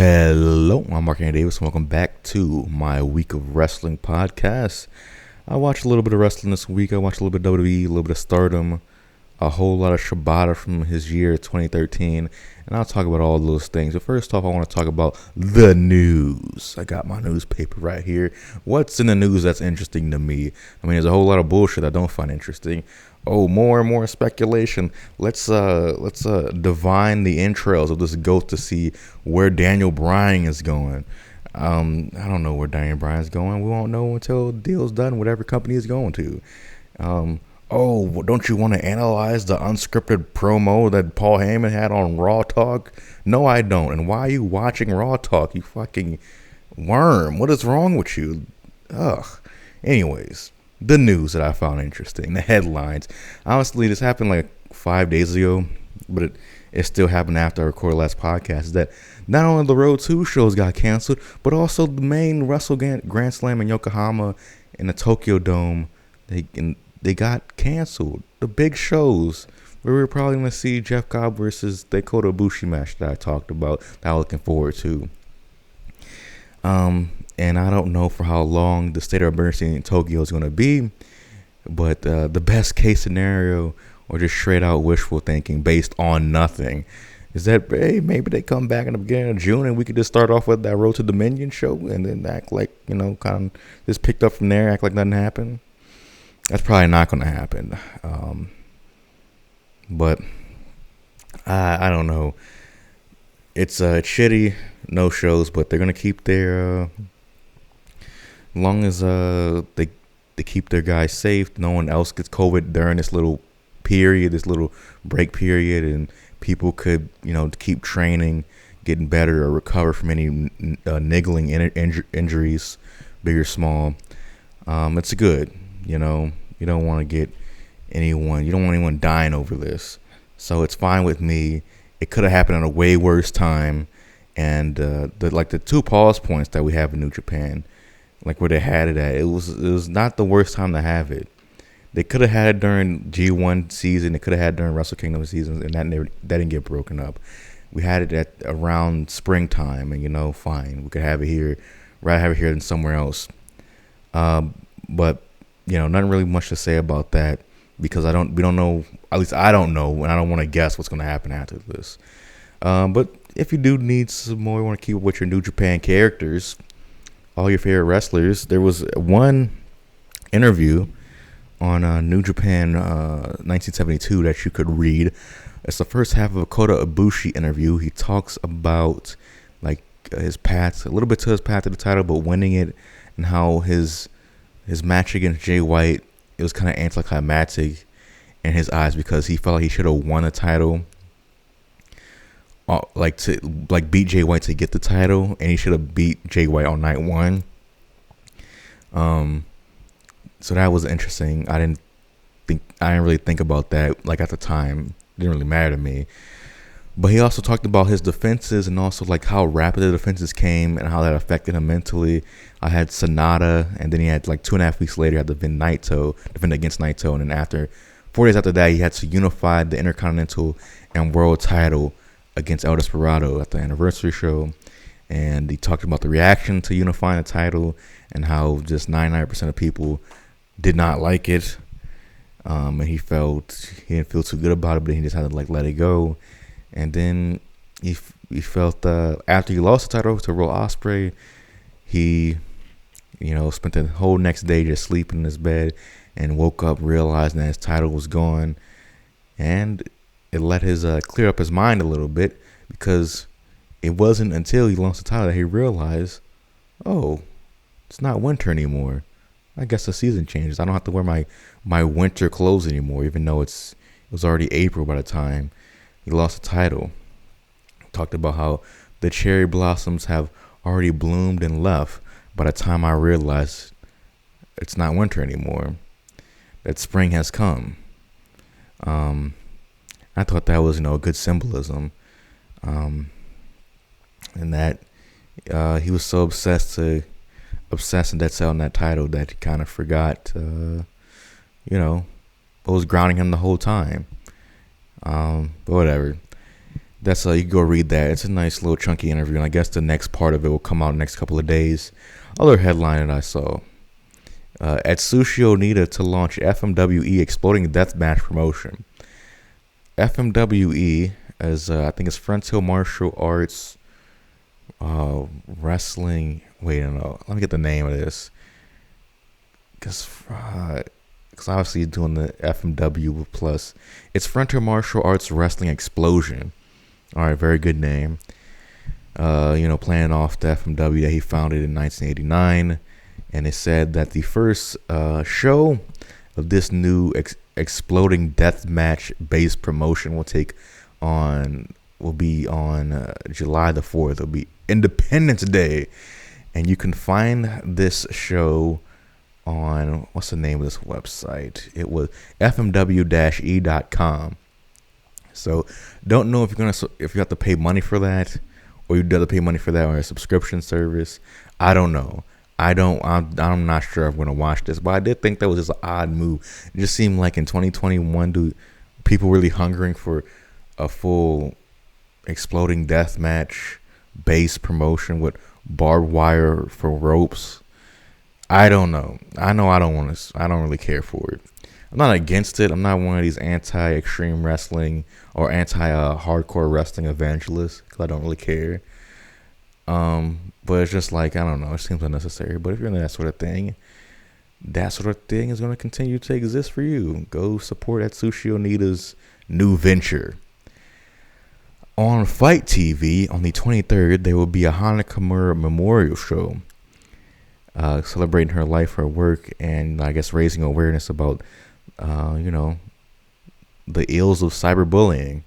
Hello, I'm Marc Davis. Welcome back to my week of wrestling podcast. I watched a little bit of wrestling this week. I watched a little bit of WWE, a little bit of Stardom, a whole lot of Shibata from his year 2013, and I'll talk about all those things. But first off, I want to talk about the news. I got my newspaper right here. What's in the news that's interesting to me? I mean, there's a whole lot of bullshit I don't find interesting. Oh, more and more speculation. Let's divine the entrails of this ghost to see where Daniel Bryan is going. I don't know where Daniel Bryan's going. We won't know until the deal's done, whatever company he's going to. Don't you want to analyze the unscripted promo that Paul Heyman had on Raw Talk? No, I don't. And why are you watching Raw Talk, you fucking worm? What is wrong with you? Ugh. Anyways. The news that I found interesting, the headlines. Honestly, this happened like 5 days ago, but it still happened after I recorded last podcast. Is that not only the Road 2 shows got canceled, but also the main Wrestle Grand Slam in Yokohama and the Tokyo Dome, they got canceled. The big shows where we were probably going to see Jeff Cobb versus Kota Ibushi match that I talked about, that I was looking forward to. And I don't know for how long the state of emergency in Tokyo is going to be, but the best case scenario, or just straight out wishful thinking based on nothing, is that, hey, maybe they come back in the beginning of June and we could just start off with that Road to Dominion show and then act like, kind of just picked up from there, act like nothing happened. That's probably not going to happen. But I don't know. It's shitty, no shows, but they're going to keep their... As long as they keep their guys safe, no one else gets COVID during this little period, this little break period, and people could, keep training, getting better, or recover from any niggling injuries, big or small. It's good, You don't want to get anyone, you don't want anyone dying over this. So it's fine with me. It could have happened at a way worse time, and the two pause points that we have in New Japan. Like where they had it at, it was not the worst time to have it. They could have had it during G1 season. They could have had it during Wrestle Kingdom seasons, and that didn't get broken up. We had it at around springtime, and fine, we could have it here, rather have it here than somewhere else. But nothing really much to say about that because we don't know. At least I don't know, and I don't want to guess what's going to happen after this. But if you do need some more, you want to keep up with your New Japan characters, all your favorite wrestlers. There was one interview on New Japan 1972 that you could read. It's the first half of a Kota Ibushi interview. He talks about his path, a little bit to his path to the title, but winning it, and how his match against Jay White, it was kind of anticlimactic in his eyes because he felt like he should have won the title. Beat Jay White to get the title, and he should have beat Jay White on night one. So that was interesting. I didn't really think about that at the time. It didn't really matter to me. But he also talked about his defenses and also how rapid the defenses came and how that affected him mentally. I had Sonata, and then he had 2.5 weeks later had to defend against Naito, and then 4 days after that he had to unify the Intercontinental and World title against El Desperado at the anniversary show. And he talked about the reaction to unifying the title and how just 99% of people did not like it. And he didn't feel too good about it, but he just had to let it go. And then he felt after he lost the title to Will Ospreay, he spent the whole next day just sleeping in his bed and woke up realizing that his title was gone. And it let his clear up his mind a little bit, because it wasn't until he lost the title that he realized, oh, it's not winter anymore. I guess the season changes. I don't have to wear my winter clothes anymore, even though it was already April by the time he lost the title. Talked about how the cherry blossoms have already bloomed and left by the time I realized it's not winter anymore, that spring has come. I thought that was, good symbolism. And that he was so obsessed and that's selling that title that he kind of forgot, what was grounding him the whole time. But whatever. That's you can go read that. It's a nice little chunky interview, and I guess the next part of it will come out in the next couple of days. Other headline that I saw: Atsushi Onita to launch FMWE Exploding Deathmatch promotion. FMWE as I think it's Frontier Martial Arts Wrestling. Wait, no, let me get the name of this, because obviously doing the FMW plus. It's Frontier Martial Arts Wrestling Explosion. All right, very good name. Playing off the FMW that he founded in 1989, and it said that the first show of this new exploding deathmatch based promotion will be on July the 4th. It'll be Independence Day, and you can find this show on, what's the name of this website? It was fmw-e.com. So don't know if you have to pay money for that, or you have to pay money for that on a subscription service. I don't know. I'm not sure I'm gonna watch this, but I did think that was just an odd move. It just seemed like in 2021, people really hungering for a full exploding deathmatch base promotion with barbed wire for ropes. I don't know. I don't really care for it. I'm not against it. I'm not one of these anti-extreme wrestling or anti-hardcore wrestling evangelists, because I don't really care. But it's just like, I don't know, it seems unnecessary. But if you're into that sort of thing is going to continue to exist for you. Go support Atsushi Onita's new venture. On Fight TV, on the 23rd, there will be a Hana Kimura memorial show, celebrating her life, her work, and I guess raising awareness about the ills of cyberbullying.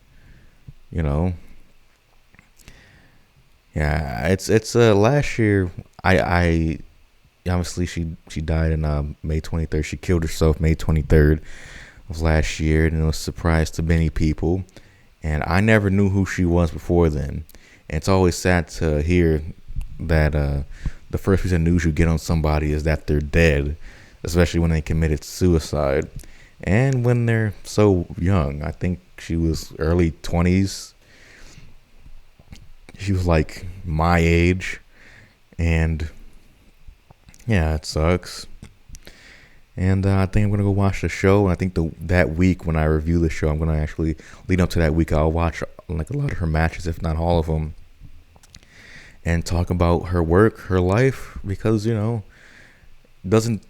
Yeah, it's last year. I obviously she died in May 23rd. She killed herself May 23rd of last year, and it was a surprise to many people. And I never knew who she was before then. And it's always sad to hear that the first piece of news you get on somebody is that they're dead, especially when they committed suicide. And when they're so young. I think she was early 20s. She was like my age. And yeah, it sucks. And I think I'm going to go watch the show. And I think that week when I review the show, I'm going to actually, lead up to that week, I'll watch like a lot of her matches, if not all of them. And talk about her work, her life. Because, doesn't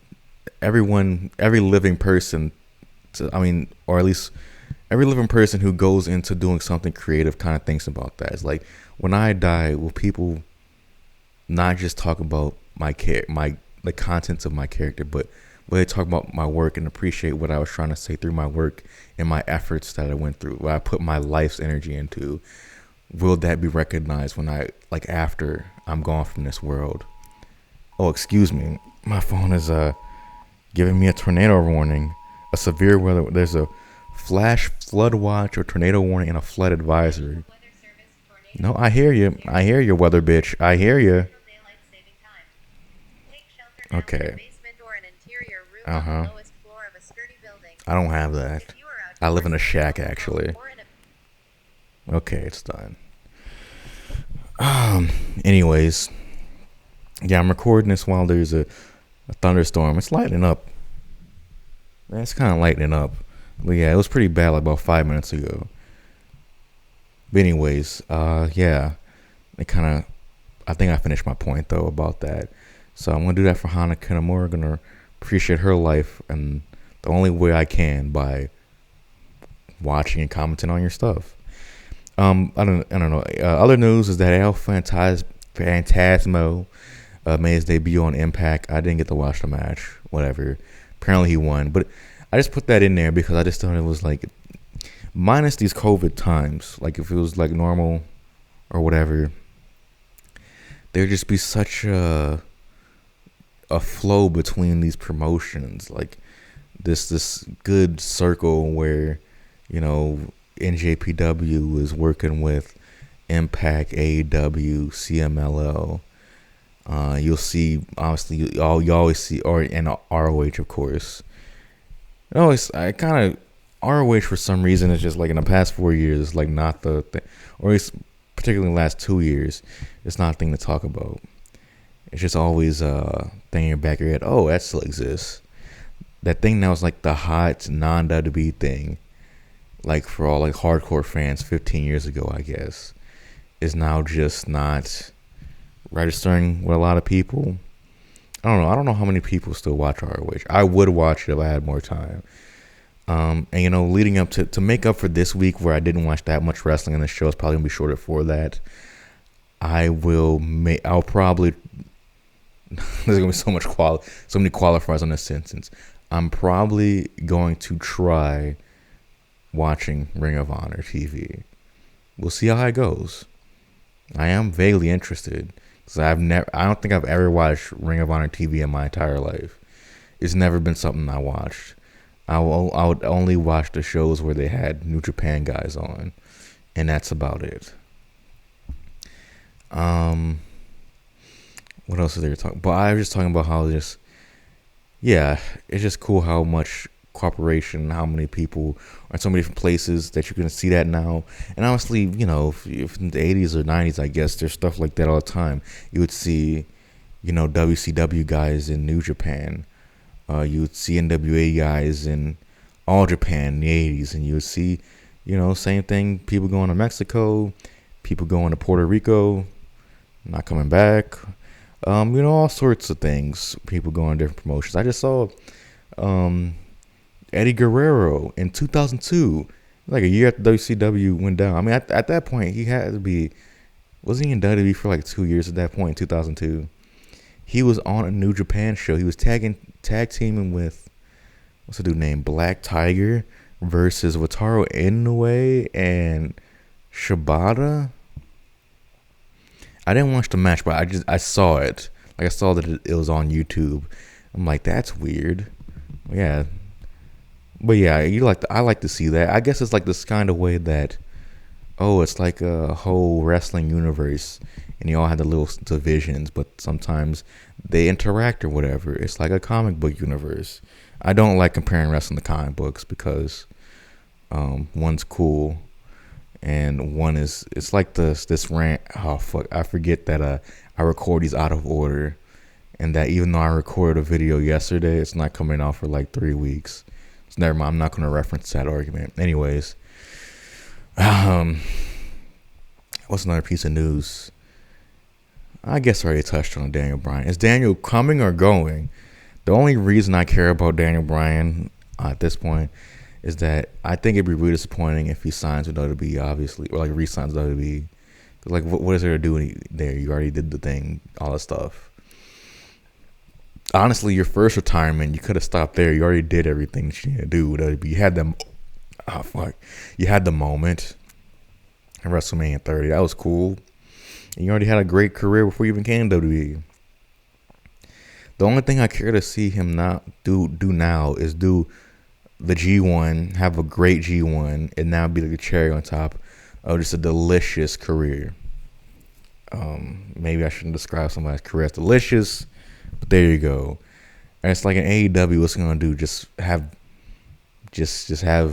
every living person, or at least every living person who goes into doing something creative kind of thinks about that. It's like, when I die, will people not just talk about the contents of my character, but will they talk about my work and appreciate what I was trying to say through my work and my efforts that I went through, what I put my life's energy into? Will that be recognized when after I'm gone from this world? Oh, excuse me. My phone is giving me a tornado warning. A severe weather. There's a flash flood watch or tornado warning and a flood advisory. No, I hear you. I hear you, weather bitch. I hear you. Okay. I don't have that. I live in a shack, actually. Okay, it's done. Anyways, yeah, I'm recording this while there's a thunderstorm. It's lightening up. It's kind of lightening up. But yeah, it was pretty bad like about 5 minutes ago. But anyways, yeah, I think I finished my point though about that. So I'm gonna do that for Hana Kimura. I'm gonna appreciate her life, and the only way I can by watching and commenting on your stuff. I don't know. Other news is that El Phantasmo made his debut on Impact. I didn't get to watch the match. Whatever. Apparently he won, but I just put that in there because I just thought it was like, minus these COVID times, like if it was like normal or whatever, there'd just be such a flow between these promotions, like this good circle where NJPW is working with Impact, AEW, CMLL. You'll see, obviously, you always see, and ROH, of course. I kind of ROH for some reason is just like in the past 4 years, it's like not the thing, or at least particularly in the last 2 years, it's not a thing to talk about. It's just always a thing in your back of your head. Oh, that still exists. That thing that was like the hot non-WWE thing, like for all like hardcore fans 15 years ago, I guess, is now just not registering with a lot of people. I don't know. I don't know how many people still watch ROH. I would watch it if I had more time. And leading up to make up for this week where I didn't watch that much wrestling, and the show is probably gonna be shorter for that. I'll probably. There's gonna be so many qualifiers on this sentence. I'm probably going to try watching Ring of Honor TV. We'll see how it goes. I am vaguely interested because I don't think I've ever watched Ring of Honor TV in my entire life. It's never been something I watched. I would only watch the shows where they had New Japan guys on, and that's about it. What else is there to talk? But I was just talking about how it's just cool how much cooperation, how many people are in so many different places that you can see that now. And honestly, if in the 80s or 90s, I guess there's stuff like that all the time. You would see, WCW guys in New Japan. You would see NWA guys in All Japan in the 80s, and you would see, same thing. People going to Mexico, people going to Puerto Rico, not coming back. All sorts of things. People going to different promotions. I just saw Eddie Guerrero in 2002, like a year after WCW went down. I mean, at that point, he had to be, wasn't he in WWE for like 2 years at that point in 2002? He was on a New Japan show. He was tag teaming with, what's the dude named Black Tiger versus Wataru Inoue and Shibata. I didn't watch the match, but I saw it. Like I saw that it was on YouTube. I'm like, that's weird. Yeah. But yeah, I like to see that. I guess it's like this kind of way that, it's like a whole wrestling universe, and you all have the little divisions, but sometimes they interact or whatever. It's like a comic book universe. I don't like comparing wrestling to comic books because one's cool and one is, it's like this rant. Oh fuck, I forget that I record these out of order, and that even though I recorded a video yesterday, it's not coming out for like 3 weeks. So never mind, I'm not going to reference that argument. Anyways, what's another piece of news? I guess I already touched on Daniel Bryan. Is Daniel coming or going? The only reason I care about Daniel Bryan at this point is that I think it'd be really disappointing if he signs with WWE, obviously, or like re-signs with WWE. Cause like, what is there to do there? You already did the thing, all that stuff. Honestly, your first retirement, you could have stopped there. You already did everything you needed to do with WWE. You had them. Oh fuck, you had the moment in WrestleMania 30. That was cool. And you already had a great career before you even came to WWE. The only thing I care to see him not do now is do the G1, have a great G1, and now be like a cherry on top of just a delicious career. Maybe I shouldn't describe somebody's career as delicious, but there you go. And it's like an AEW, what's it gonna do? Just have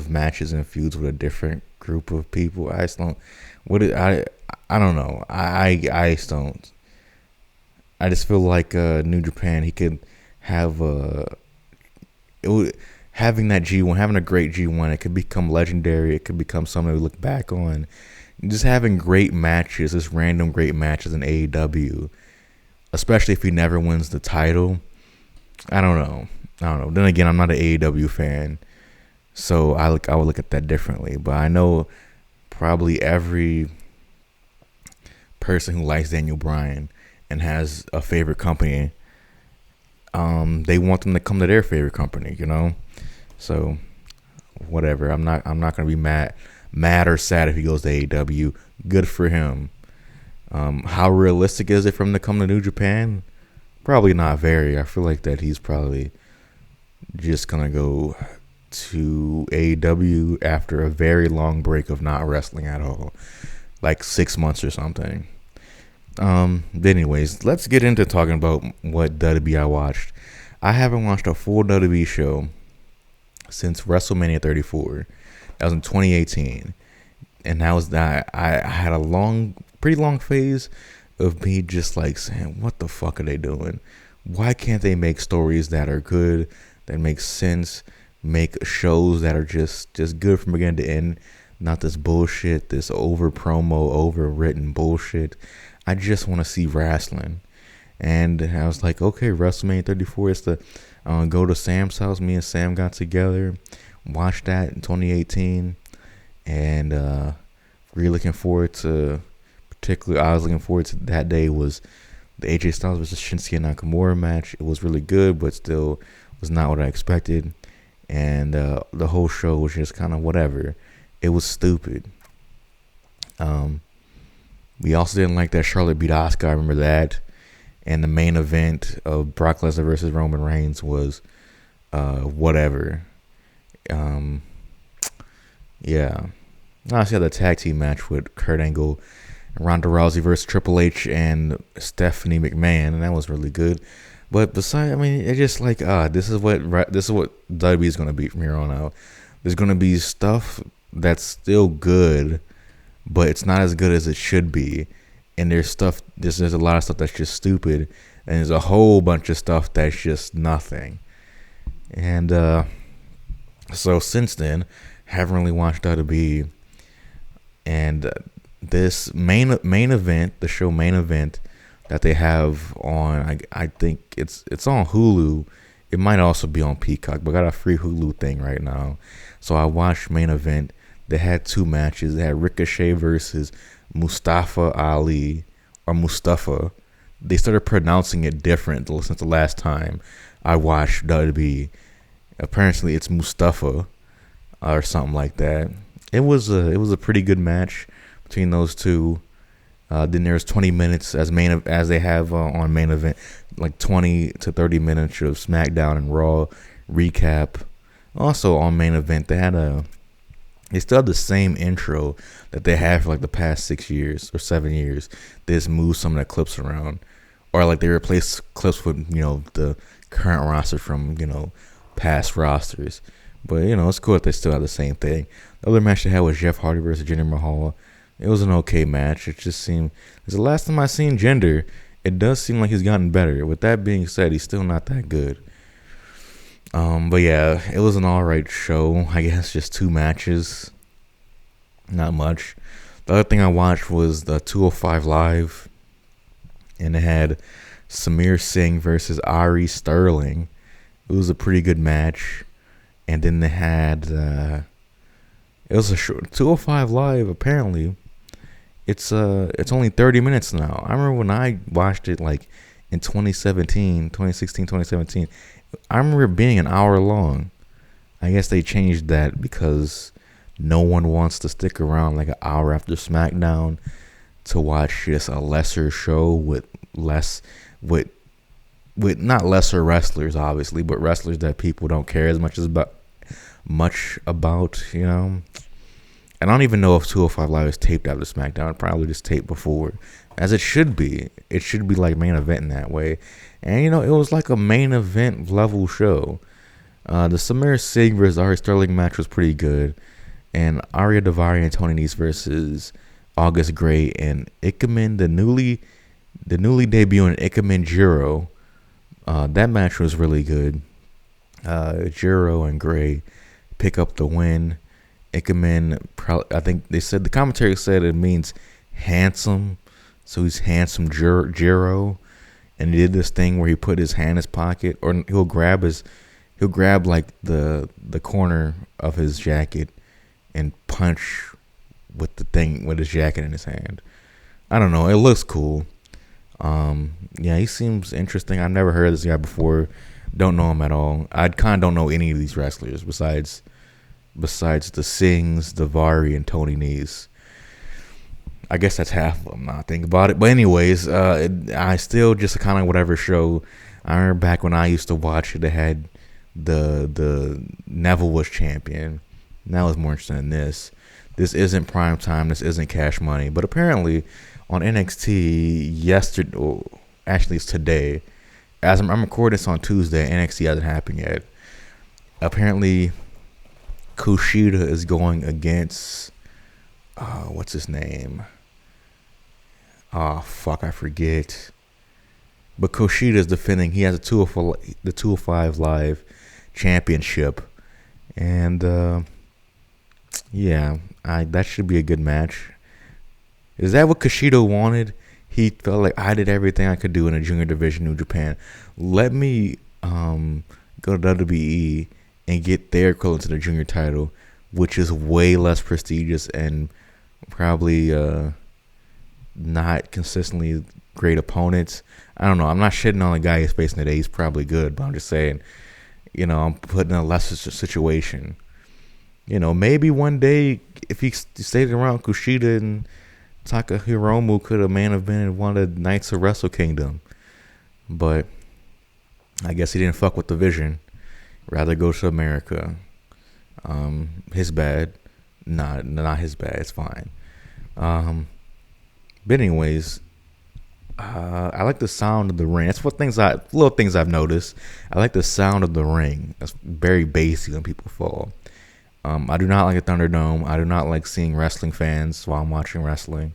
matches and feuds with a different group of people. I just don't. I don't know. I just don't. I just feel like New Japan, he could have having that G1, having a great G1, it could become legendary. It could become something we look back on. Just having great matches, just random great matches in AEW, especially if he never wins the title. I don't know. Then again, I'm not an AEW fan, so I would look at that differently. But I know probably every person who likes Daniel Bryan and has a favorite company, they want them to come to their favorite company, So whatever. I'm not gonna be mad or sad if he goes to AEW. Good for him. How realistic is it for him to come to New Japan? Probably not very. I feel like that he's probably just gonna go to AEW after a very long break of not wrestling at all, like 6 months or something. But anyways, let's get into talking about what WWE I watched. I haven't watched a full WWE show since WrestleMania 34. That was in 2018, and that was that. I had a pretty long phase of me just like saying, "What the fuck are they doing? Why can't they make stories that are good, that make sense, make shows that are just good from beginning to end, not this bullshit, this over promo, overwritten bullshit. I just want to see wrestling." And I was like, okay, WrestleMania 34 is the go to Sam's house. Me and Sam got together, watched that in 2018, and really looking forward to. Particularly, I was looking forward to that day was the AJ Styles versus Shinsuke Nakamura match. It was really good, but still was not what I expected. And the whole show was just kind of whatever. It was stupid. We also didn't like that Charlotte beat Asuka. I remember that. And the main event of Brock Lesnar versus Roman Reigns was whatever. Yeah. I also had the tag team match with Kurt Angle and Ronda Rousey versus Triple H and Stephanie McMahon, and that was really good. But besides, I mean, it's just like this is what WWE is gonna be from here on out. There's gonna be stuff that's still good, but it's not as good as it should be. And there's a lot of stuff that's just stupid, and there's a whole bunch of stuff that's just nothing. And so since then, haven't really watched WWE. And this main event, the show main event that they have on, I think it's on Hulu. It might also be on Peacock, but I got a free Hulu thing right now. So I watched main event. They had two matches. They had Ricochet versus Mustafa Ali, or Mustafa. They started pronouncing it different since the last time I watched WWE. Apparently it's Mustafa or something like that. It was a pretty good match between those two. Then there's 20 minutes as they have on main event, like 20 to 30 minutes of SmackDown and Raw recap. Also on main event, they still have the same intro that they had for like the past 6 years or 7 years. They just move some of the clips around, or like they replace clips with the current roster from past rosters. But it's cool that they still have the same thing. The other match they had was Jeff Hardy versus Jinder Mahal. It was an okay match. It just seemed, it's the last time I seen Jinder, it does seem like he's gotten better. With that being said, he's still not that good. But yeah, it was an alright show. I guess just 2 matches. Not much. The other thing I watched was the 205 Live. And it had Samir Singh versus Ari Sterling. It was a pretty good match. And then they had it was a short 205 Live. Apparently, it's only 30 minutes now. I remember when I watched it like in 2016, 2017. I remember it being an hour long. I guess they changed that because no one wants to stick around like an hour after SmackDown to watch just a lesser show with not lesser wrestlers, obviously, but wrestlers that people don't care as much about. And I don't even know if 205 Live is taped after SmackDown. Probably just taped before, as it should be. It should be like main event in that way. And it was like a main event level show. The Samir Singh versus Ari Sterling match was pretty good, and Arya Daivari and Tony Nese versus August Gray and Ikemen, the newly debuting Ikemen Jiro. That match was really good. Jiro and Gray pick up the win. Ikemen, I think they said, the commentary said it means handsome, so he's handsome Jiro, and he did this thing where he put his hand in his pocket, or he'll grab like the corner of his jacket and punch with the thing with his jacket in his hand. I don't know, it looks cool. Yeah, he seems interesting. I've never heard of this guy before. Don't know him at all. I kind of don't know any of these wrestlers besides the Singhs, Daivari, and Tony Nese. I guess that's half of them now I think about it. But anyways, I still just kind of whatever show. I remember back when I used to watch it, they had the Neville was champion. And that was more interesting than this. This isn't prime time. This isn't Cash Money. But apparently on NXT yesterday, actually it's today. As I'm recording this on Tuesday, NXT hasn't happened yet. Apparently Kushida is going against what's his name? Oh fuck, I forget. But Kushida is defending. He has the 205 Live Championship, and yeah, that should be a good match. Is that what Kushida wanted? He felt like I did everything I could do in the junior division, New Japan. Let me go to WWE and get their equivalent to the junior title, which is way less prestigious and probably not consistently great opponents. I don't know. I'm not shitting on the guy he's facing today. He's probably good, but I'm just saying, I'm putting in a lesser situation. Maybe one day if he stayed around, Kushida and Taka Hiromu could have main evented one of the Knights of Wrestle Kingdom. But I guess he didn't fuck with the vision. Rather go to America. His bad. Not his bad. It's fine. But anyways, I like the sound of the ring. That's little things I've noticed. I like the sound of the ring. It's very bassy when people fall. I do not like a Thunderdome. I do not like seeing wrestling fans while I'm watching wrestling,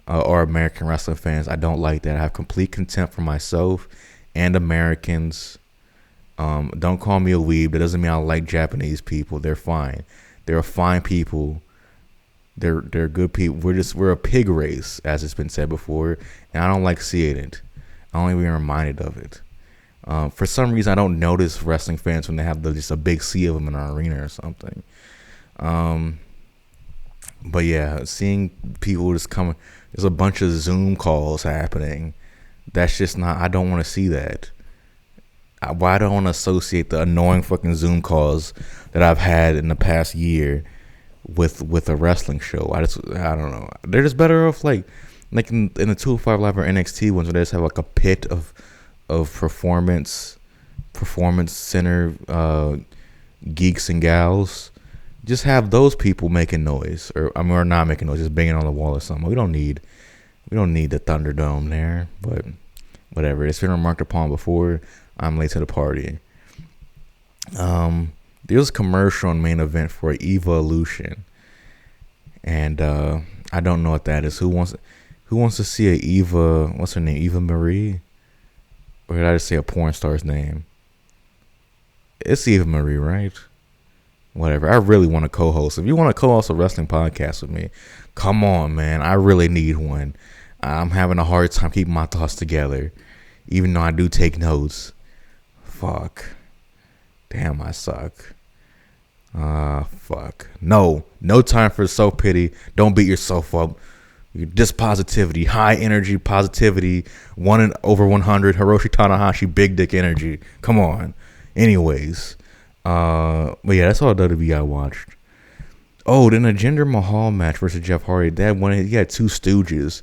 or American wrestling fans. I don't like that. I have complete contempt for myself and Americans. Don't call me a weeb. That doesn't mean I like Japanese people. They're fine. They're fine people. They're good people. We're a pig race, as it's been said before, and I don't like seeing it. I don't even reminded of it. For some reason, I don't notice wrestling fans when they have just a big sea of them in our arena or something. But yeah, seeing people just come, there's a bunch of Zoom calls happening. That's just not. I don't want to see that. Why do I want to associate the annoying fucking Zoom calls that I've had in the past year with a wrestling show? I don't know. They're just better off like in the 205 Live or NXT ones where they just have like a pit of performance center geeks and gals. Just have those people making noise, or not making noise, just banging on the wall or something. We don't need the Thunderdome there, but whatever. It's been remarked upon before. I'm late to the party. There's a commercial on Main Event for Evolution, and I don't know what that is. Who wants to see a Eva? What's her name? Eva Marie? Or did I just say a porn star's name? It's Eva Marie, right? Whatever. I really want to co-host. If you want to co-host a wrestling podcast with me, come on, man. I really need one. I'm having a hard time keeping my thoughts together, even though I do take notes. Fuck. Damn, I suck. Fuck. No time for self-pity. Don't beat yourself up. Just positivity, high energy positivity, 1/100, Hiroshi Tanahashi, big dick energy. Come on. Anyways, but yeah, that's all WWE I watched. Oh, then a Jinder Mahal match versus Jeff Hardy. He had two Stooges,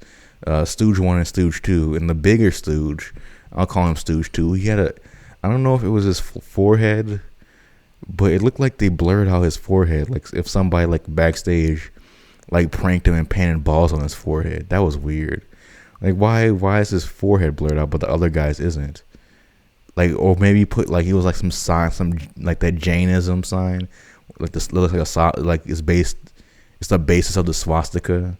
Stooge 1 and Stooge 2, and the bigger Stooge, I'll call him Stooge 2. He had I don't know if it was his forehead, but it looked like they blurred out his forehead, like if somebody like backstage like pranked him and painted balls on his forehead. That was weird. Like why is his forehead blurred out but the other guy's isn't? Like, or maybe put like he was like some sign, some like that Jainism sign, like this looks like it's the basis of the swastika.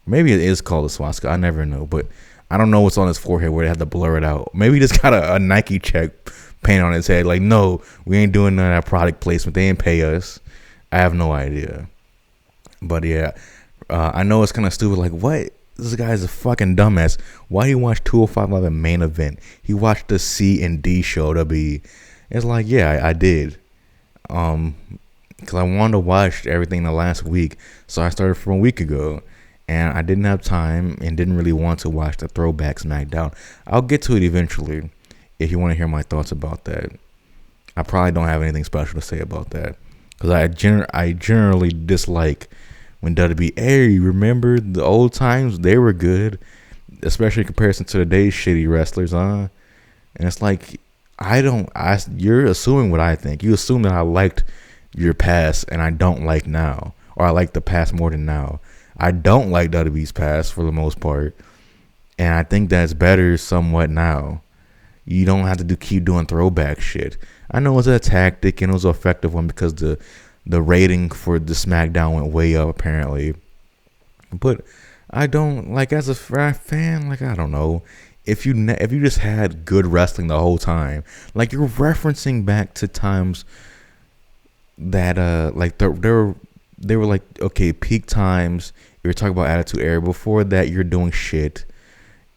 Maybe it is called a swastika. I never know, but I don't know what's on his forehead where they had to blur it out. Maybe he just got a Nike check painted on his head. Like, no, we ain't doing none of that product placement. They ain't pay us. I have no idea. But yeah, I know it's kind of stupid. Like, what? This guy's a fucking dumbass. Why he watch 205 Live at Main Event? He watched the C and D show. It's like, yeah, I did. Because I wanted to watch everything the last week. So I started from a week ago. And I didn't have time and didn't really want to watch the Throwback SmackDown. I'll get to it eventually if you want to hear my thoughts about that. I probably don't have anything special to say about that. Because I generally dislike when WWE, hey, remember the old times? They were good. Especially in comparison to today's shitty wrestlers, huh? And it's like, you're assuming what I think. You assume that I liked your past and I don't like now. Or I like the past more than now. I don't like WWE's past for the most part. And I think that's better somewhat now. You don't have to keep doing throwback shit. I know it's a tactic and it was an effective one because the the rating for the SmackDown went way up apparently. But I don't like, as a fan, like, I don't know, if you just had good wrestling the whole time, like, you're referencing back to times that like they were like, okay, peak times. You were talking about Attitude Era. Before that, you're doing shit,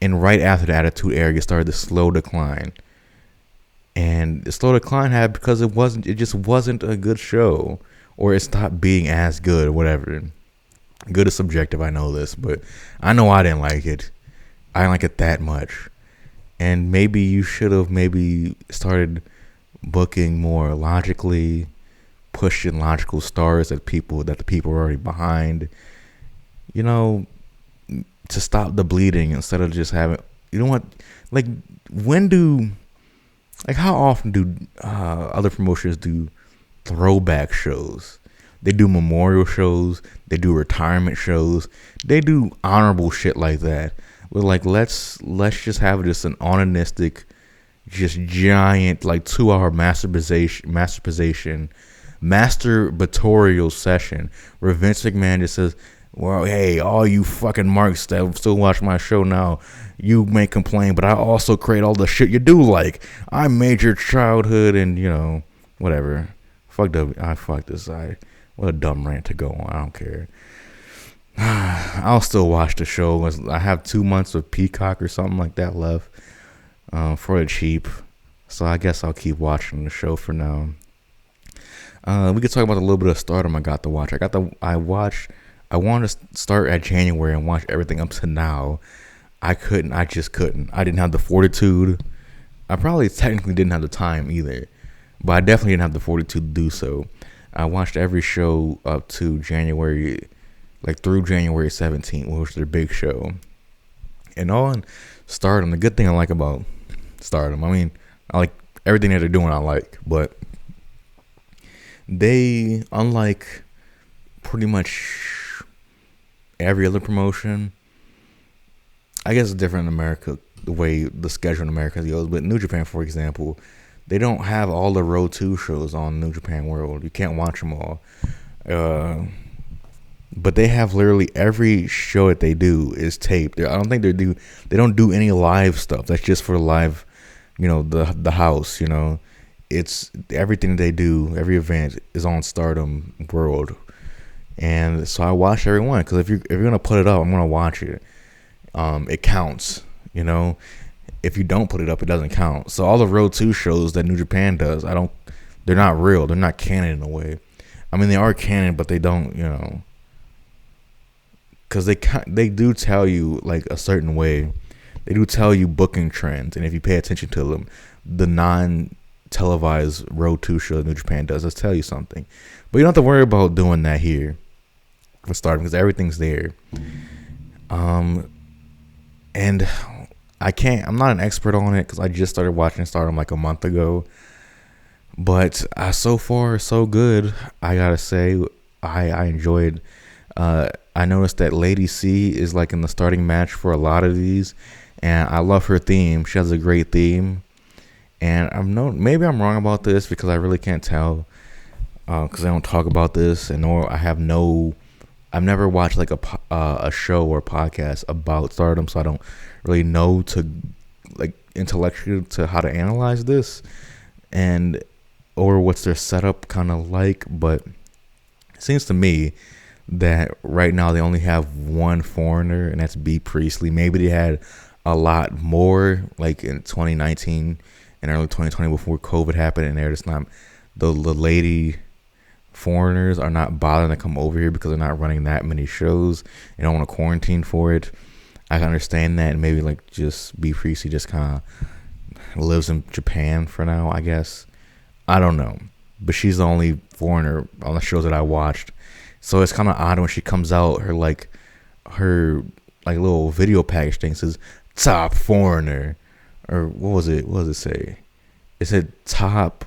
and right after the Attitude Era, you started the slow decline. And the slow decline happened because it just wasn't a good show, or it stopped being as good, or whatever. Good is subjective, I know this, but I know I didn't like it. I didn't like it that much. And maybe you should have started booking more logically, pushing logical stars that the people are already behind. You know, to stop the bleeding instead of just having, you know what, like, how often do other promotions do throwback shows? They do memorial shows, they do retirement shows, they do honorable shit like that. But like, let's just have just an onanistic, just giant, like, 2-hour masturbatorial session where Vince McMahon just says, well, hey, all you fucking marks that still watch my show now, you may complain, but I also create all the shit you do like. I made your childhood and, you know, whatever. Fuck this. What a dumb rant to go on. I don't care. I'll still watch the show. I have 2 months of Peacock or something like that left for the cheap. So I guess I'll keep watching the show for now. We could talk about a little bit of Stardom I got to watch. I wanted to start at January and watch everything up to now. I just couldn't. I didn't have the fortitude. I probably technically didn't have the time either. But I definitely didn't have the fortitude to do so. I watched every show up to January, like through January 17th, which was their big show. And on Stardom, the good thing I like about Stardom, I mean, I like everything that they're doing, I like. But they, unlike pretty much every other promotion, I guess it's different in America, the way the schedule in America goes. But New Japan, for example, they don't have all the Road 2 shows on New Japan World. You can't watch them all. But they have literally every show that they do is taped. I don't think they don't do any live stuff. That's just for live, you know, the house, you know. It's everything they do, every event is on Stardom World. And so I watch every one, because if you're going to put it up, I'm going to watch it. It counts, you know. If you don't put it up, it doesn't count. So all the Road 2 shows that New Japan does, they're not real. They're not canon in a way. I mean, they are canon, but they don't, you know, because they do tell you like a certain way. They do tell you booking trends, and if you pay attention to them, the non-televised Road 2 show that New Japan does tell you something. But you don't have to worry about doing that here for Stardom, because everything's there. And I'm not an expert on it because I just started watching Stardom like a month ago. But so far, so good. I gotta say, I enjoyed. I noticed that Lady C is like in the starting match for a lot of these, and I love her theme. She has a great theme, and maybe I'm wrong about this because I really can't tell because I don't talk about this, and I've never watched like a show or podcast about Stardom, so I don't really know to like intellectually to how to analyze this or what's their setup kind of like. But it seems to me that right now they only have one foreigner, and that's B. Priestley. Maybe they had a lot more like in 2019 and early 2020 before COVID happened, and they're just not, the lady foreigners are not bothering to come over here because they're not running that many shows and don't want to quarantine for it. I can understand that, and maybe like just B. Priestley just kind of lives in Japan for now, I guess. I don't know, but she's the only foreigner on the shows that I watched, so it's kind of odd when she comes out. Her little video package thing says top foreigner, or what was it? What does it say? It said top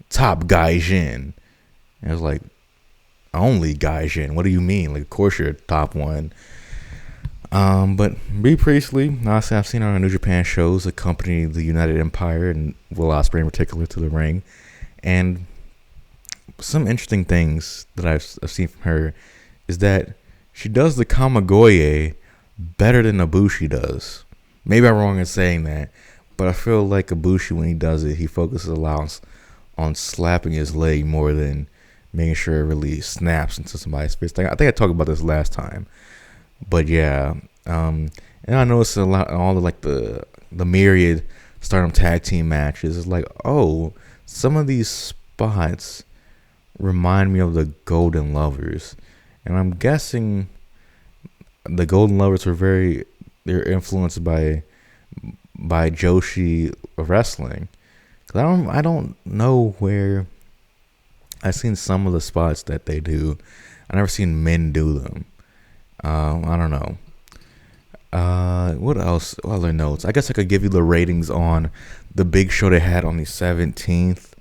Gaijin. And it was like, only Gaijin. What do you mean? Like, of course you're top one. But B. Priestley, I've seen her on New Japan shows accompany the United Empire and Will Ospreay in particular to the ring. And some interesting things that I've seen from her is that she does the Kamagoye better than Ibushi does. Maybe I'm wrong in saying that, but I feel like Ibushi, when he does it, he focuses a lot on slapping his leg more than making sure it really snaps into somebody's face. I think I talked about this last time, but yeah. And I noticed a lot all of like the myriad Stardom tag team matches. It's like, oh, some of these spots remind me of the Golden Lovers, and I'm guessing the Golden Lovers they're influenced by Joshi wrestling. Cause I don't know where I've seen some of the spots that they do. I never seen men do them. I don't know. What else? What other notes? I guess I could give you the ratings on the big show they had on the 17th.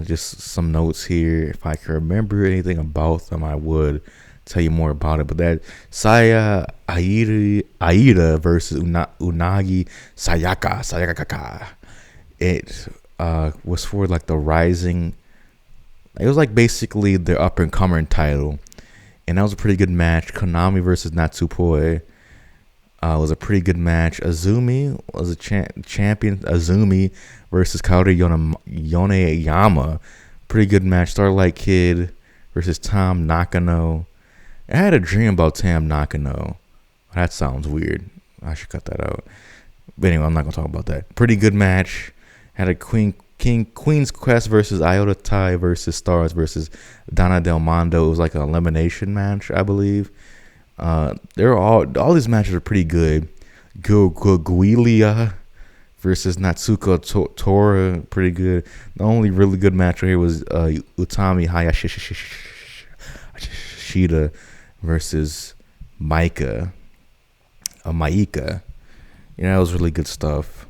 Just some notes here. If I can remember anything about them, I would tell you more about it. But that Saya Aida versus Unagi Sayaka. It was for like the rising. It was like basically the up and coming title, and that was a pretty good match. Konami versus Natsupoi. Was a pretty good match. Azumi was a champion. Azumi versus Kaori Yoneyama. Pretty good match. Starlight Kid versus Tam Nakano. I had a dream about Tam Nakano. That sounds weird. I should cut that out. But anyway, I'm not going to talk about that. Pretty good match. Had a Queen's Quest versus Iota Tai versus Stars versus Donna Del Mondo. It was like an elimination match, I believe. They're all these matches are pretty good. Guilia versus Natsuko Tora, pretty good. The only really good match right here was Utami Hayashishita versus Maika. Maika. That was really good stuff.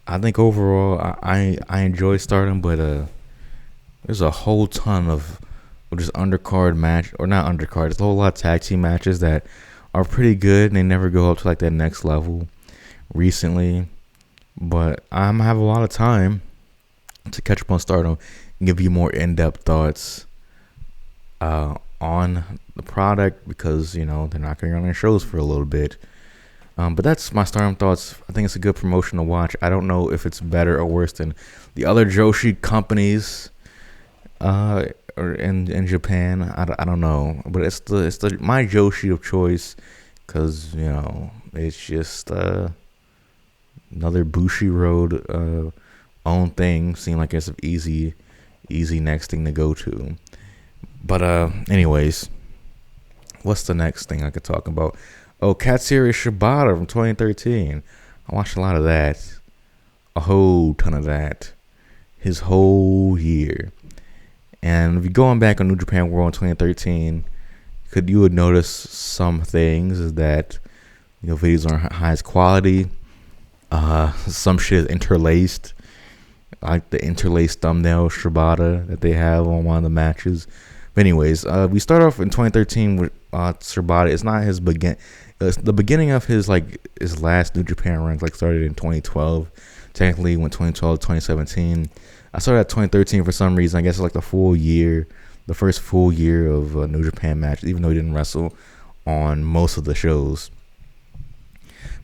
I think overall I enjoy Stardom, but there's a whole ton of just undercard match, or not undercard, there's a whole lot of tag team matches that are pretty good and they never go up to like that next level recently. But I'm gonna have a lot of time to catch up on Stardom and give you more in-depth thoughts on the product, because they're not going to run their shows for a little bit. But that's my Stardom thoughts. I think it's a good promotion to watch. I don't know if it's better or worse than the other Joshi companies or in Japan. I don't know, but it's the my Joshi of choice, because it's just another Bushiroad own thing. Seemed like it's an easy next thing to go to. But anyways, what's the next thing I could talk about? Oh, Katsuyori Shibata from 2013. I watched a lot of that, a whole ton of that, his whole year. And if you're going back on New Japan World in 2013, you would notice some things, is that videos aren't highest quality. Some shit is interlaced, like the interlaced thumbnail Shibata that they have on one of the matches. But anyways, we start off in 2013 with Shibata. It's not his it's the beginning of his last New Japan run. Started in 2012. Technically went 2012 to 2017. I started at 2013 for some reason. I guess it's the full year, the first full year of New Japan matches, even though he didn't wrestle on most of the shows.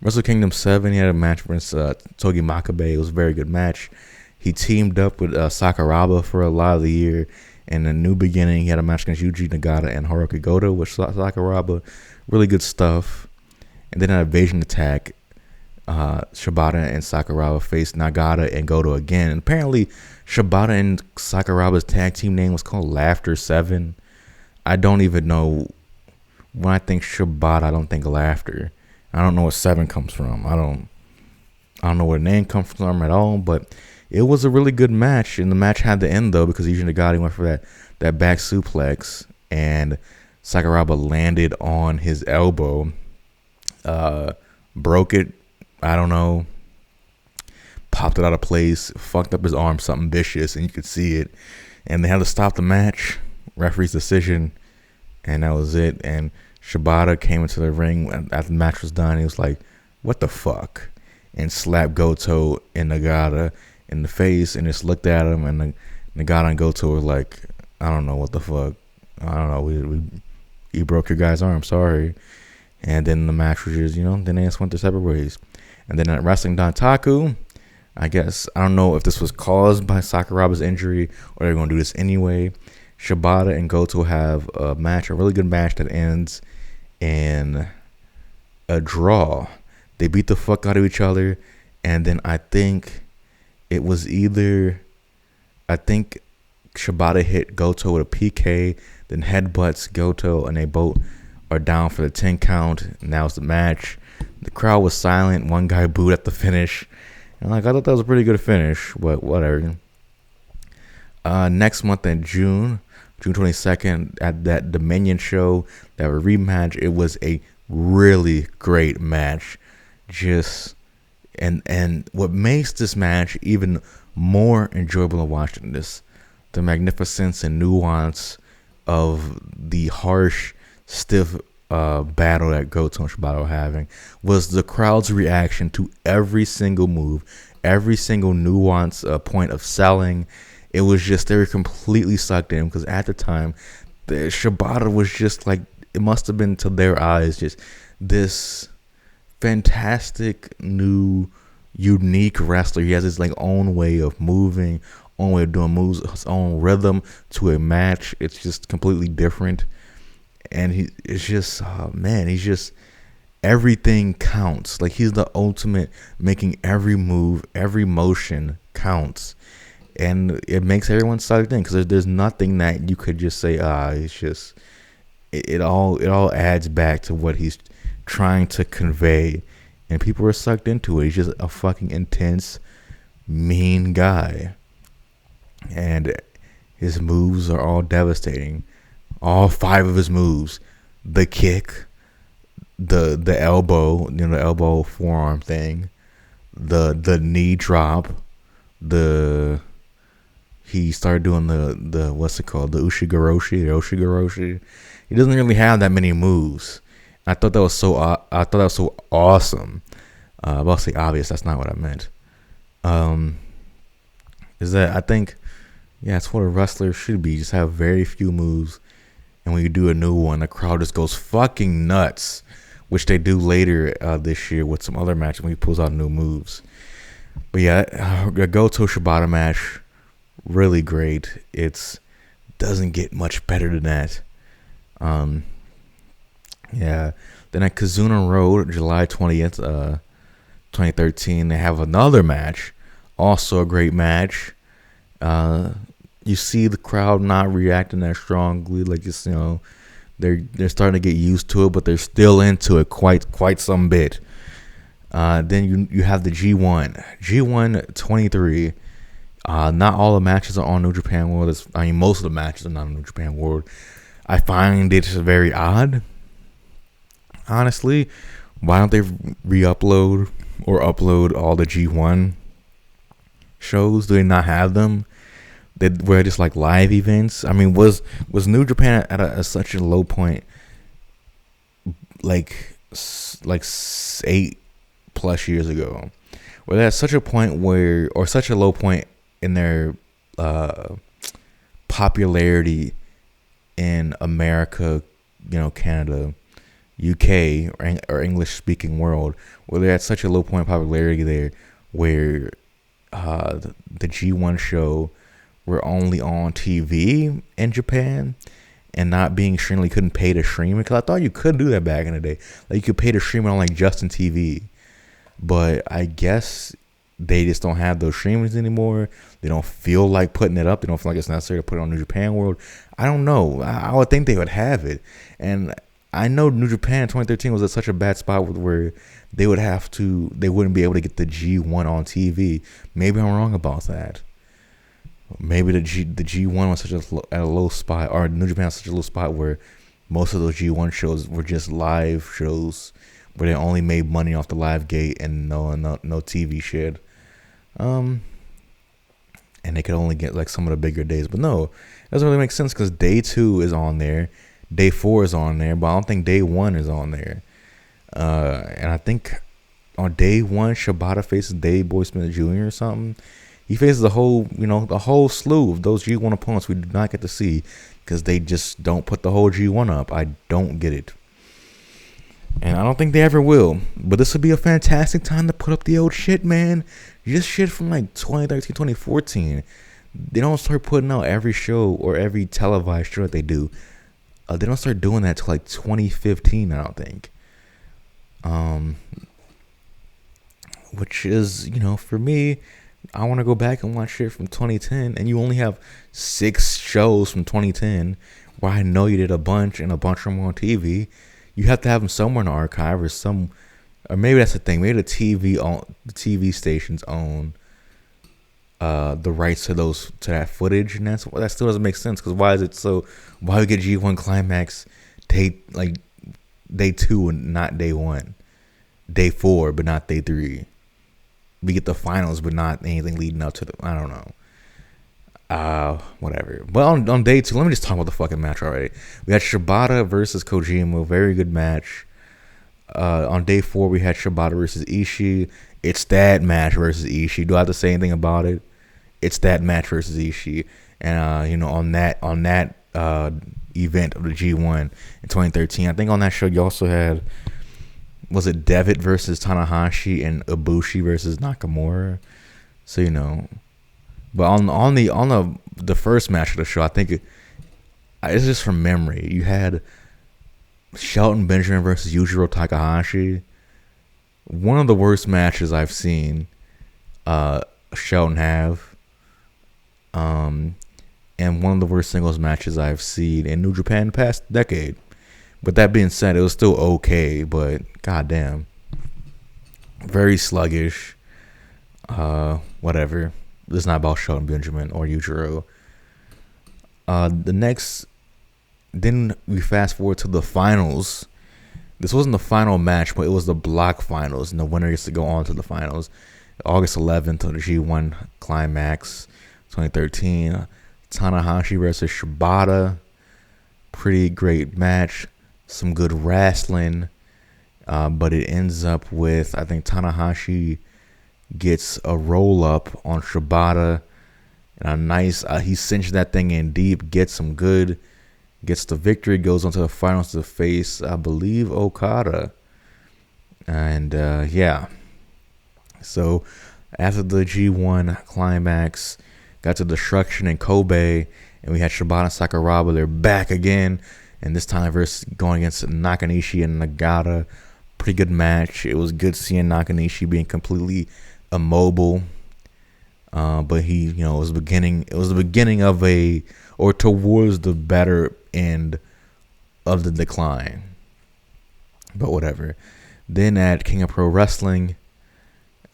Wrestle Kingdom 7, he had a match against Togi Makabe. It was a very good match. He teamed up with Sakuraba for a lot of the year. And a New Beginning, he had a match against Yuji Nagata and Hiroki Goto with Sakuraba. Really good stuff. And then at Invasion Attack, Shibata and Sakuraba faced Nagata and Goto again. And apparently, Shibata and Sakuraba's tag team name was called Laughter 7. I don't even know. When I think Shibata, I don't think Laughter. I don't know where 7 comes from. I don't know where the name comes from at all, but it was a really good match, and the match had to end though because Yuji Nagata went for that back suplex, and Sakuraba landed on his elbow, broke it. I don't know, popped it out of place, fucked up his arm, something vicious, and you could see it. And they had to stop the match, referee's decision, and that was it. And Shibata came into the ring after the match was done. He was like, "What the fuck?" and slapped Goto and Nagata in the face, and just looked at him, and Nagata and Goto were like, I don't know what the fuck. I don't know. You broke your guy's arm. Sorry. And then the match was just, then they just went their separate ways. And then at Wrestling Dontaku, I guess, I don't know if this was caused by Sakuraba's injury or they're going to do this anyway. Shibata and Goto have a really good match that ends in a draw. They beat the fuck out of each other. And then I think Shibata hit Goto with a PK, then headbutts Goto, and they both are down for the 10 count. And that was the match. The crowd was silent. One guy booed at the finish. And I thought that was a pretty good finish, but whatever. Next month in June 22nd, at that Dominion show, that rematch, it was a really great match. And what makes this match even more enjoyable to watch than this, the magnificence and nuance of the harsh, stiff battle that Goto and Shibata were having, was the crowd's reaction to every single move, every single nuance point of selling. It was just, they were completely sucked in, because at the time, the Shibata was just like, it must have been to their eyes just this fantastic new unique wrestler. He has his like own way of moving, own way of doing moves, his own rhythm to a match. It's just completely different. And he's just everything counts. Like, he's the ultimate, making every move, every motion counts. And it makes everyone sucked in, because there's nothing that you could just say, it's just, it all adds back to what he's trying to convey. And people are sucked into it. He's just a fucking intense, mean guy. And his moves are all devastating. All 5 of his moves. The kick, the elbow, the elbow forearm thing, the knee drop, he started doing the what's it called? The Ushigoroshi. He doesn't really have that many moves. I thought that was so awesome. I was about to say obvious. That's not what I meant. Is that I think, it's what a wrestler should be. Just have very few moves, and when you do a new one, the crowd just goes fucking nuts, which they do later this year with some other matches when he pulls out new moves. But a Goto Shibata match, really great. It doesn't get much better than that. Then at Kazuna Road, July 20th, 2013, they have another match. Also a great match. You see the crowd not reacting that strongly. Like, just, they're starting to get used to it, but they're still into it quite some bit. Then you have the G1 23. Not all the matches are on New Japan World. Most of the matches are not on New Japan World. I find it very odd. Honestly, why don't they re-upload or upload all the G1 shows? Do they not have them? Were just like live events? Was New Japan at such a low point, like 8+ years ago? Were they at such a point or such a low point in their popularity in America, Canada, UK, or English-speaking world, where they're at such a low point of popularity there, where the G1 show were only on TV in Japan and not being streamed. You couldn't pay to stream it, because I thought you could do that back in the day. Like, you could pay to stream it on like Justin TV, but I guess they just don't have those streamings anymore. They don't feel like putting it up. They don't feel like it's necessary to put it on New Japan World. I don't know. I would think they would have it. And I know New Japan 2013 was at such a bad spot where they wouldn't be able to get the G1 on TV. Maybe I'm wrong about that. Maybe the G1 was at a low spot, or New Japan was such a low spot where most of those G1 shows were just live shows where they only made money off the live gate and no TV shit. And they could only get like some of the bigger days. But no, it doesn't really make sense, because day 2 is on there. Day 4 is on there, but I don't think day 1 is on there. And I think on day 1, Shibata faces Dave Boy Smith Jr. or something. He faces the whole slew of those G1 opponents we do not get to see because they just don't put the whole G1 up. I don't get it. And I don't think they ever will. But this would be a fantastic time to put up the old shit, man. Just shit from like 2013, 2014. They don't start putting out every show or every televised show that they do. They don't start doing that till like 2015, I don't think. Which is, for me, I want to go back and watch shit from 2010, and you only have 6 shows from 2010 where I know you did a bunch and a bunch of them on TV. You have to have them somewhere in the archive or maybe that's the thing. Maybe the TV stations own the rights to that footage, and that still doesn't make sense. Because why we get G1 Climax day 2 and not day 1, day 4 but not day 3. We get the finals but not anything leading up to I don't know. Whatever. But on day 2, let me just talk about the fucking match already. We had Shibata versus Kojima, very good match. On day 4 we had Shibata versus Ishii. It's that match versus Ishii. Do I have to say anything about it? It's that match versus Ishii. And on that event of the G1 in 2013, I think on that show you also had, was it Devitt versus Tanahashi and Ibushi versus Nakamura? So but on the first match of the show, I think it's just from memory. You had Shelton Benjamin versus Yujiro Takahashi. One of the worst matches I've seen Shelton have. And one of the worst singles matches I've seen in New Japan the past decade. But that being said, it was still okay, but goddamn. Very sluggish. Whatever. It's not about Shelton Benjamin or Yujiro. Then we fast forward to the finals. This wasn't the final match, but it was the block finals, and the winner gets to go on to the finals. August 11th on the G1 Climax 2013. Tanahashi versus Shibata. Pretty great match. Some good wrestling. But it ends up with, I think Tanahashi gets a roll up on Shibata. And a nice, he cinched that thing in deep, gets some good, gets the victory, goes on to the finals to face, I believe, Okada. And yeah. So after the G1 Climax, got to Destruction in Kobe, and we had Shibata and Sakuraba. They're back again, and this time versus going against Nakanishi and Nagata. Pretty good match. It was good seeing Nakanishi being completely immobile. But he, it was the beginning of towards the better end of the decline. But whatever. Then at King of Pro Wrestling,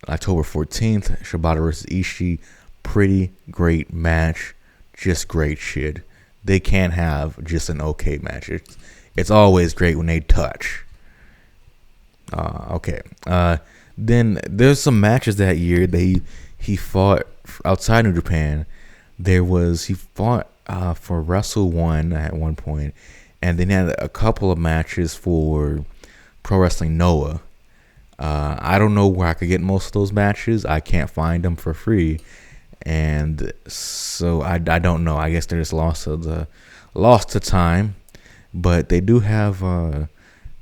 October 14th, Shibata versus Ishii. Pretty great match. Just great shit. They can't have just an okay match. It's always great when they touch. Okay. Then there's some matches that year that he fought outside New Japan. He fought for Wrestle 1 at one point, and then had a couple of matches for Pro Wrestling Noah. I don't know where I could get most of those matches. I can't find them for free, and so I don't know. I guess they're just lost to time. But they do have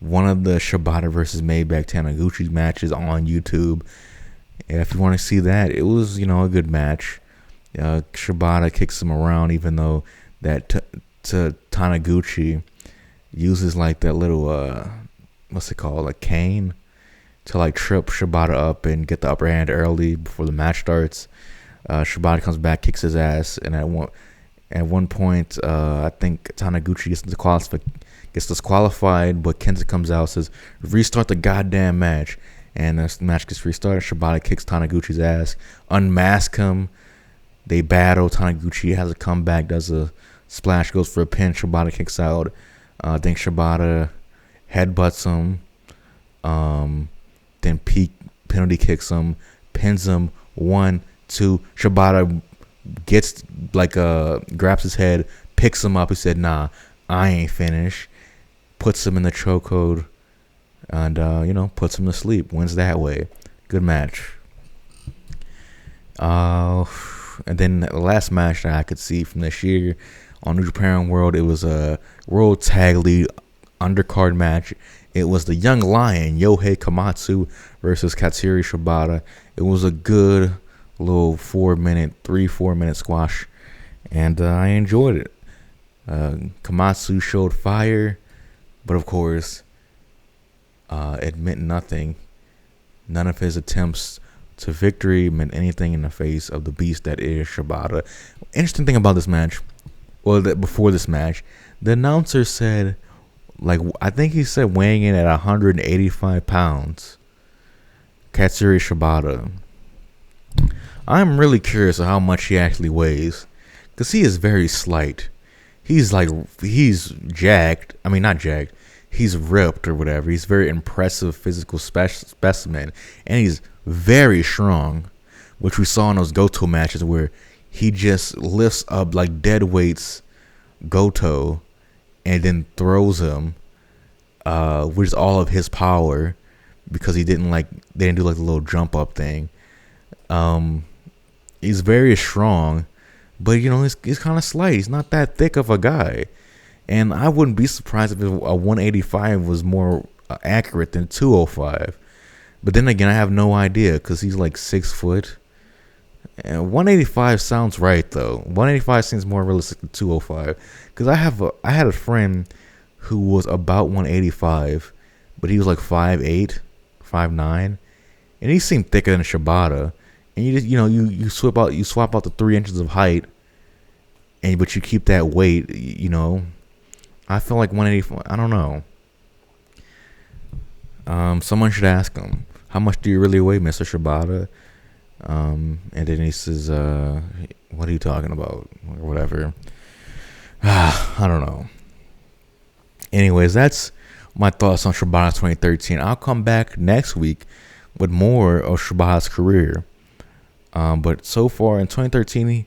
one of the Shibata versus Maybach Taniguchi matches on YouTube. And if you want to see that, it was a good match. Shibata kicks him around, even though that Taniguchi uses like that little what's it called, a cane, to like trip Shibata up and get the upper hand early before the match starts. Shibata comes back, kicks his ass, and at one point, I think Taniguchi gets disqualified, but Kenta comes out, says, "Restart the goddamn match." And the match gets restarted. Shibata kicks Taniguchi's ass, unmask him. They battle. Taniguchi has a comeback, does a splash, goes for a pin. Shibata kicks out. I think Shibata headbutts him. Then penalty kicks him, pins him. 1, 2. Shibata gets grabs his head, picks him up. He said, "Nah, I ain't finished." Puts him in the chokehold. And, puts him to sleep. Wins that way. Good match. Uh, and then the last match that I could see from this year on New Japan World, it was a World Tag League undercard match. It was the Young Lion, Yohei Komatsu versus Katsuyori Shibata. It was a good little 4 minute squash, and I enjoyed it. Komatsu showed fire, but of course, it meant nothing. None of his attempts to victory meant anything in the face of the beast that is Shibata. Interesting thing about this match, before this match, the announcer said, I think he said weighing in at 185 pounds, Katsuyori Shibata. I'm really curious of how much he actually weighs, because he is very slight. He's jacked. I mean, not jacked. He's ripped or whatever. He's very impressive physical specimen, and he's very strong, which we saw in those Goto matches where he just lifts up like dead weights Goto and then throws him, which is all of his power, because they didn't do the little jump up thing. He's very strong, but he's kind of slight. He's not that thick of a guy, and I wouldn't be surprised if a 185 was more accurate than 205. But then again, I have no idea, because he's like 6 foot. And 185 sounds right though. 185 seems more realistic than 205. Because I had a friend who was about 185, but he was like 5'8", 5'9", and he seemed thicker than Shibata. And you swap out the 3 inches of height, but you keep that weight. I feel like 185. I don't know. Someone should ask him, how much do you really weigh, Mr. Shibata? And then he says, what are you talking about? Or whatever. I don't know. Anyways, that's my thoughts on Shibata 2013. I'll come back next week with more of Shibata's career. But so far in 2013,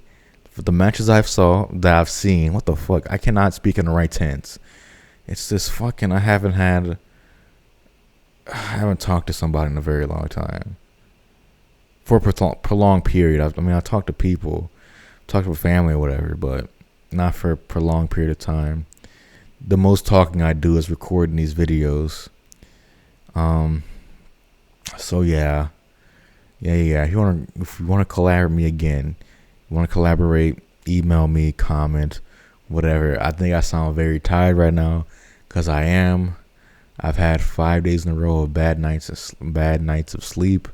for the matches I've seen, what the fuck? I cannot speak in the right tense. It's this fucking, I haven't talked to somebody in a very long time. For a prolonged period. I talk to people, talk to family or whatever, but not for a prolonged period of time. The most talking I do is recording these videos. So yeah. If you want to collaborate with me again, email me, comment, whatever. I think I sound very tired right now, because I am. I've had 5 days in a row of bad nights of sleep,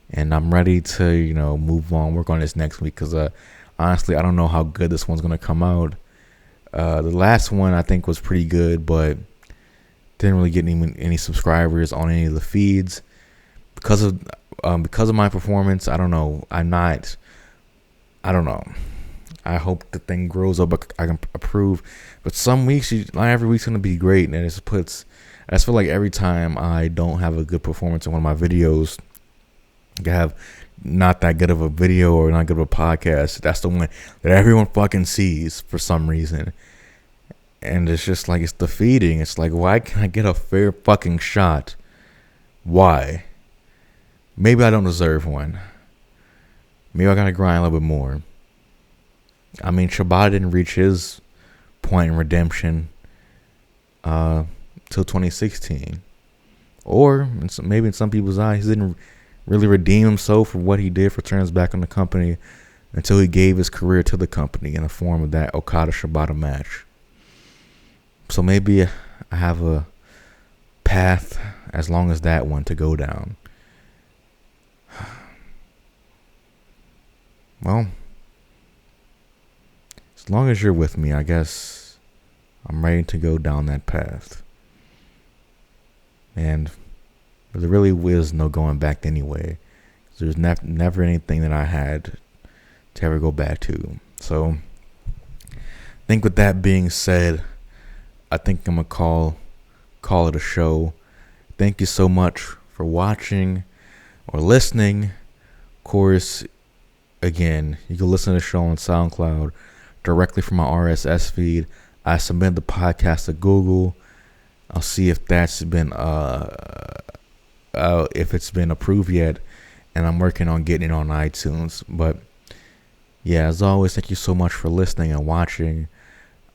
and I'm ready to move on, work on this next week, because honestly, I don't know how good this one's gonna come out. The last one I think was pretty good, but didn't really get any subscribers on any of the feeds because of my performance. I don't know. I don't know. I hope the thing grows up. I can approve, but some weeks, not every week's gonna be great, and I just feel like every time I don't have a good performance in one of my videos, I have not that good of a video or not good of a podcast, that's the one that everyone fucking sees for some reason. And it's just like, it's defeating. It's like, why can't I get a fair fucking shot? Why? Maybe I don't deserve one. Maybe I gotta grind a little bit more. I mean, Shibata didn't reach his point in redemption till 2016. Or maybe in some people's eyes, he didn't really redeem himself for what he did for turns back on the company until he gave his career to the company in the form of that Okada-Shibata match. So maybe I have a path as long as that one to go down. Well, as long as you're with me, I guess I'm ready to go down that path. And there really is no going back anyway. There's never anything that I had to ever go back to. So, I think with that being said, I think I'm going to call it a show. Thank you so much for watching or listening. Of course, again, you can listen to the show on SoundCloud directly from my RSS feed. I submit the podcast to Google. I'll see if that's been if it's been approved yet, and I'm working on getting it on iTunes. But yeah, as always, thank you so much for listening and watching.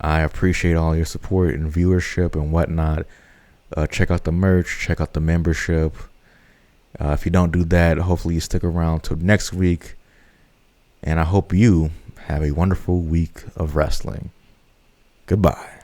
I appreciate all your support and viewership and whatnot. Check out the merch, check out the membership. If you don't do that, hopefully you stick around till next week. And I hope you have a wonderful week of wrestling. Goodbye.